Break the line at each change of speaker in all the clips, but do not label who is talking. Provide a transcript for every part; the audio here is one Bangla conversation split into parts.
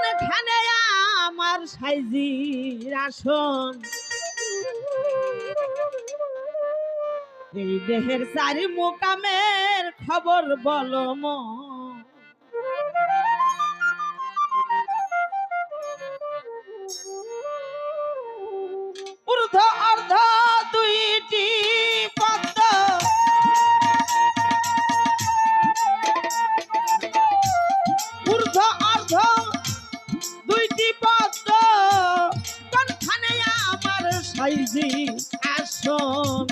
কোনখানে আমার সাইজির আসন, এই দেহের চারি মোকামের খবর বলো মন। ঊর্ধ্ব অর্ধ দুইটি পদ্ম, ঊর্ধ্ব অর্ধ দুইটি পদ্ম, কোনখানে আমার সাইজি আসন,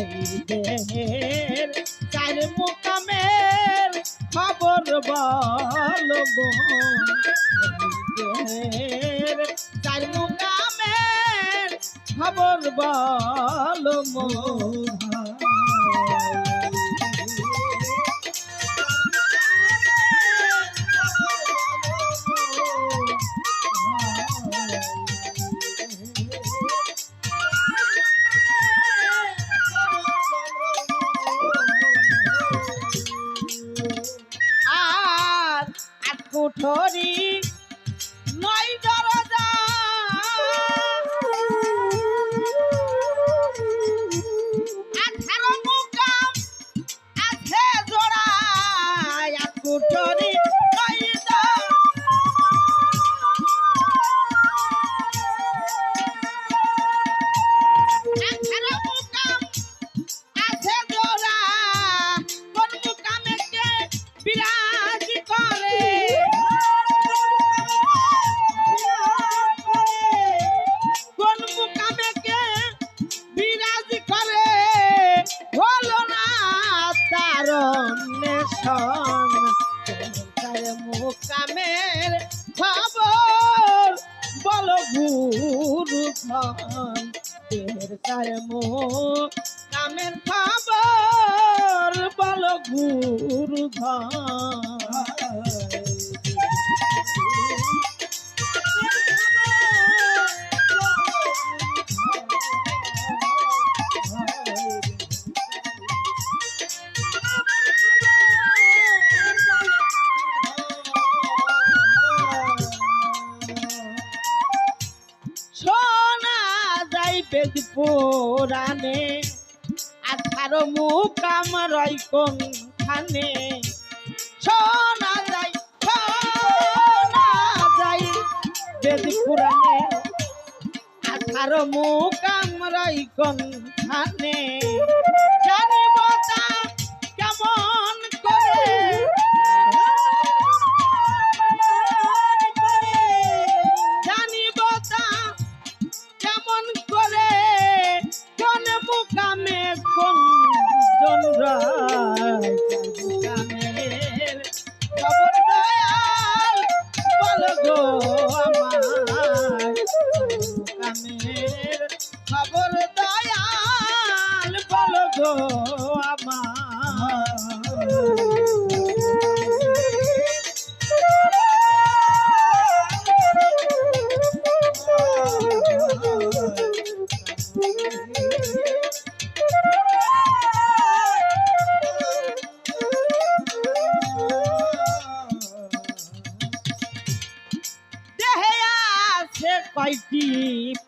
এই দেহের চার মোকামের খবর বলো মন। এই দেহের চার মোকামের খবর বলো মন। কুঠরি নয় দরজা, 18 মুকাম আছে জোড়া, কুঠরি নয় মুকাম আছে জোড়া, কোন মুকামে কে বিরাজ করে, কোন মুকামে কে বিরাজ করে, হলো না তার অন্বেষণ, তার মুকামের খবর বলো গুরুধন, তার মুকামের খবর বলো গুরুধন। শোনা যাই বেদ পুরাণে, 18 মুকাম রয় কোনখানে, শোনা যাই বেদ পুরাণে, 18 মুকাম রয় কোনখানে, জানিব তা কেমন করে, জানিব তা কেমন করে, কোন মুকামে কোন জন রায়, মুকামের খবর দয়াল বলো গো আমায়, মুকামের খবর দয়াল বলো গো আমায়। দেহে আছে কয়টি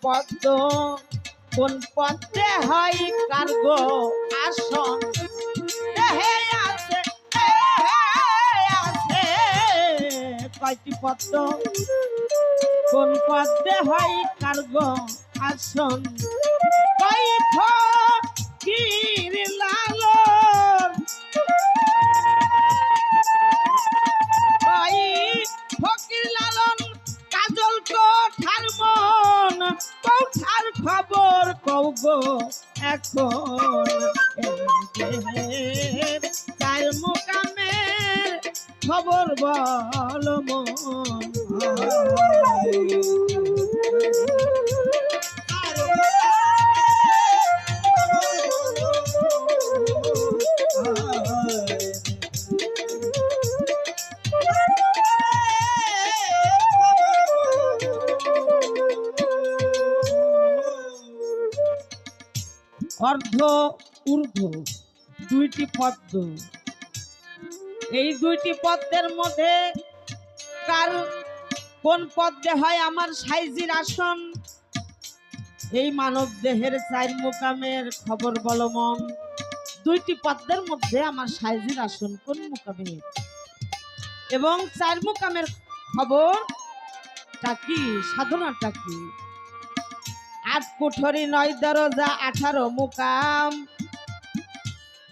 পদ্ম, কোন পদ্মে হয় কার্গো আসন, দেহে আছে কয়টি পদ্ম, কোন পদ্মে হয় কার্গো আসন, কই ফকির লালন, কই ফকির লালন কাজল কোঠার মন, কোঠার খবর কও গো এখন, চার মুকামের খবর বলো মন। অর্ধ ঊর্ধ্ব দুইটি পদ্ম, এই দুইটি পদ্মের মধ্যে কার কোন পদ্মে হয় আমার সাইজির আসন, এই মানব দেহের চার মুকামের খবর বলো মন। দুইটি পদ্মের মধ্যে আমার সাইজির আসন কোন মুকামে, এবং চার মুকামের খবরটা কি, সাধনাটা কি। 8 কুঠরি 9 দরজা 18 মুকাম,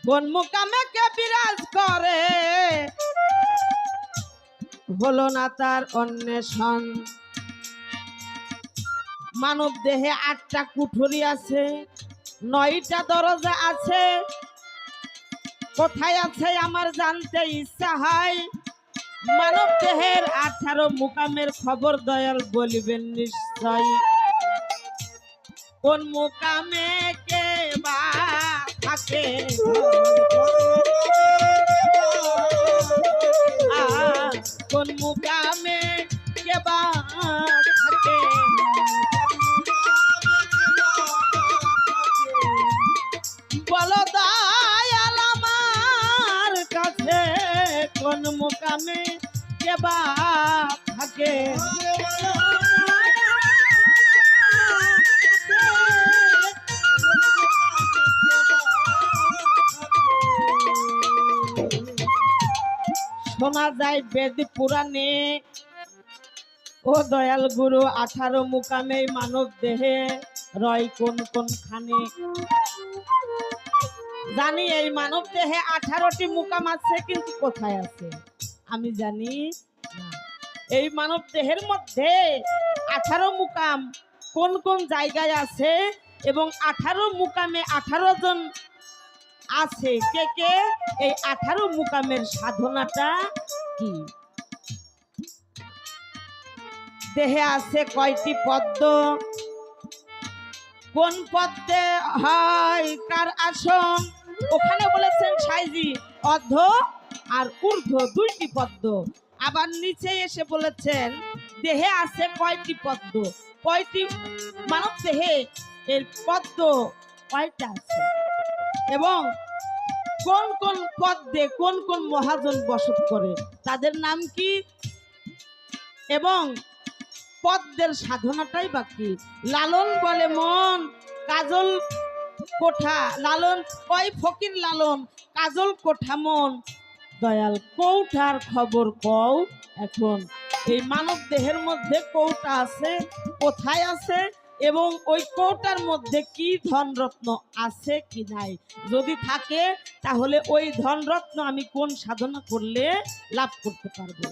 কোন মুকামে কে বিরাজ করে, হলো না তার অন্বেষণ। মানব দেহে 8টা কুঠরি আছে, 9টা দরজা আছে, কোথায় আছে আমার জানতে ইচ্ছা হয়। মানব দেহের 18 মুকামের খবর দয়াল বলিবেন নিশ্চয়, কোন মুকামে কে বা থাকে, কোন মুকামে কে বা থাকে, বলো দয়াল আমার কাছে, কোন মুকামে কে বা থাকে। শোনা যায় বেদ পুরাণে, ও দয়াল গুরু 18 মুকামে মানব দেহে রয় কোন কোন খানে। জানি এই মানব দেহে 18টি মুকাম আছে, কিন্তু কোথায় আছে আমি জানি না। এই মানব দেহের মধ্যে 18 মুকাম কোন কোন জায়গায় আছে, এবং 18 মুকামে 18 জন আছে কে কে, এই 18 মুকামের সাধনাটা কি। দেহে আছে কয়টি পদ্ম, কোন পদ্মে হয় কার আসন, ওখানে বলেছেন সাইজি অর্ধ আর ঊর্ধ্ব 2টি পদ্ম। আবার নিচে এসে বলেছেন দেহে আছে কয়টি পদ্ম, কয়টি মানব দেহে এর পদ্ম কয়টা আছে, এবং কোন কোন পদ্মে কোন কোন মহাজন বসত করে, তাদের নাম কি, এবং পদ্মের সাধনাটাই বাকি। লালন বলে মন কাজল কোঠা, লালন কয় ফকির লালন কাজল কোঠা মন, দয়াল কৌঠার খবর কও এখন। এই মানব দেহের মধ্যে কৌটা আছে, কোথায় আছে, এবং ওই কৌটার মধ্যে কি ধনরত্ন আছে কি নাই, যদি থাকে তাহলে ওই ধনরত্ন আমি কোন সাধনা করলে লাভ করতে পারবো।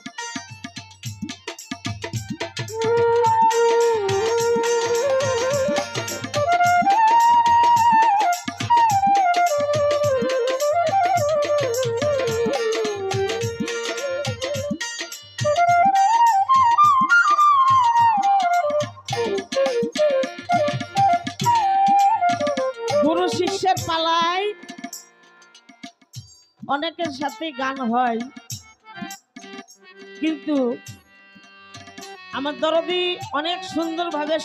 গুরু শিষ্যের পালায় অনেকের সাথে গান হয়, কিন্তু আমার দরদি অনেক সুন্দরভাবে